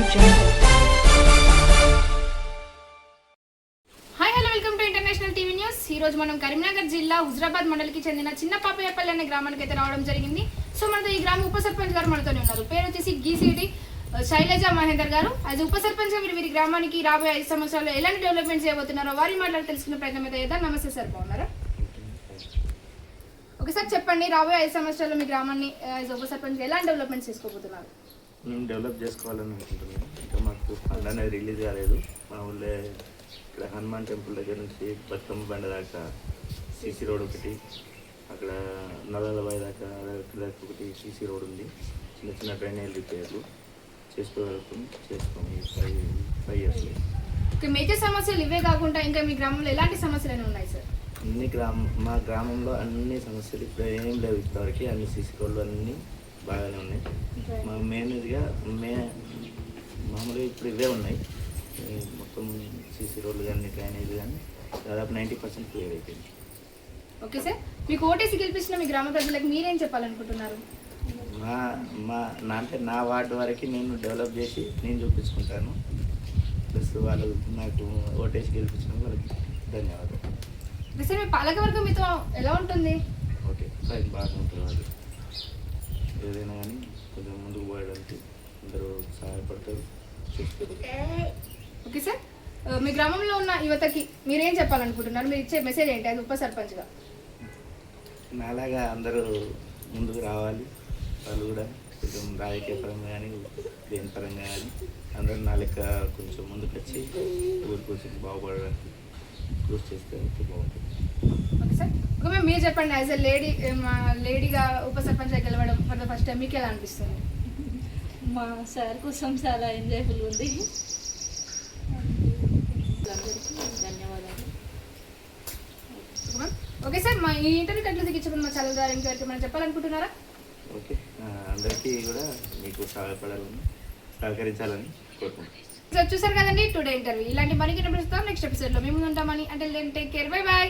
Hi hello welcome to international TV news. ఈ రోజు మనం కరీంనగర్ జిల్లా హుజరాబాద్ మండలికి చెందిన చిన్న పాపయ్యపల్లి అనే గ్రామానికి అయితే రావడం జరిగింది. సో మనతో ఈ గ్రామ ఉప సర్పంచ్ గారు మనతోనే ఉన్నారు. పేరు వచ్చేసి గీసిడి శైలజ మహేందర్ గారు. అది ఉప సర్పంచ్ గా వీరి గ్రామానికి రాబోయే 5 సంవత్సరాల్లో ఎలాంటి డెవలప్మెంట్ చేయబోతున్నారో వారి మాట్లాడి తెలుసుకునే ప్రయత్నం అయితే చేద్దాం. నమస్తే సార్, బాగున్నారా? ఒకసారి చెప్పండి, రాబోయే 5 సంవత్సరాల్లో మీ గ్రామాన్ని ఉప సర్పంచ్ ఎలాంటి డెవలప్మెంట్ చేసుకోబోతున్నారు? మేము డెవలప్ చేసుకోవాలని అనుకుంటున్నాం. ఇంకా మాకు ఫండ్ అనేది రిలీజ్ కాలేదు. మా ఊళ్ళో ఇక్కడ హనుమాన్ టెంపుల్ దగ్గర నుంచి బతుకమ్మ బండ దాకా సీసీ రోడ్ ఒకటి, అక్కడ నల్లలబాయి దాకా ఒకటి సీసీ రోడ్ ఉంది. చిన్న చిన్న డ్రైనేజ్ రిపేర్లు చేసుకోగలుగుతాం, చేస్తాం ఈ 5 ఇయర్స్లో. మేజర్ సమస్యలు ఇవే కాకుండా ఇంకా మీ గ్రామంలో ఎలాంటి సమస్యలు ఉన్నాయి సార్? మా గ్రామంలో అన్ని సమస్యలు ఇప్పుడు ఏం లేవు. ఇప్పటివరకు అన్ని సీసీ రోడ్లు అన్నీ బాగానే ఉన్నాయి. మా మెయిన్గా మామూలుగా ఇప్పుడు ఇవే ఉన్నాయి. మొత్తం సీసీ రోడ్లు కానీ డ్రైనేజ్ కానీ దాదాపు 90% క్లియర్ అయిపోయింది. ఓకే సార్, మీకు ఓటేసి గెలిపించిన మీ గ్రామ ప్రజలకు మీరేం చెప్పాలనుకుంటున్నారు? అంటే నా వార్డు వరకు నేను డెవలప్ చేసి నేను చూపించుకుంటాను. ప్లస్ వాళ్ళు నాకు ఓటేసి గెలిపించిన వాళ్ళకి ధన్యవాదాలు. సార్, మీ పాలకవర్గం మీతో ఎలా ఉంటుంది? ఓకే, ఫైన్, బాగా ఉంటుంది. వాళ్ళు ఏదైనా కానీ కొంచెం ముందుకు పోయడానికి అందరూ సహాయపడతారు, చూస్తారు. ఓకే సార్, మీ గ్రామంలో ఉన్న యువతకి మీరేం చెప్పాలనుకుంటున్నారు? మీరు ఇచ్చే మెసేజ్ ఏంటి అది ఉప సర్పంచ్గా? నాలాగా అందరూ ముందుకు రావాలి. వాళ్ళు కూడా కొంచెం రాజకీయ పరంగా కానీ దేని పరంగా కానీ అందరూ నా లెక్క కొంచెం ముందుకు వచ్చి ఊరి కోసం బాగుపడడానికి కృషి చేస్తే బాగుంటుంది. ఓకే సార్, ఓకే మ్యామ్, మీరు చెప్పండి. యాజ్ ఎ లేడీగా ఉప సర్పంచ్ గెలవడం ఫర్ ద ఫస్ట్ టైం మీకు ఎలా అనిపిస్తుంది? మా సార్ కోసం చాలా ఎంజాయ్ఫుల్ ఉంది. ధన్యవాదాలు. ఓకే సార్, మా ఈ ఇంటర్వ్యూ కట్లు దిగించుకుని మా ఛానల్ ద్వారా ఇంకెవరికి మనం చెప్పాలనుకుంటున్నారా? ఓకే, అందరికీ కూడా మీకు సహకరించాలని కోరుకుంటున్నాను. సార్, చూసారు కదండి టుడే ఇంటర్వ్యూ. ఇలాంటి మరిన్ని నెక్స్ట్ ఎపిసోడ్లో మేము ఉంటామని. అంటే టేక్ కేర్, బై బాయ్.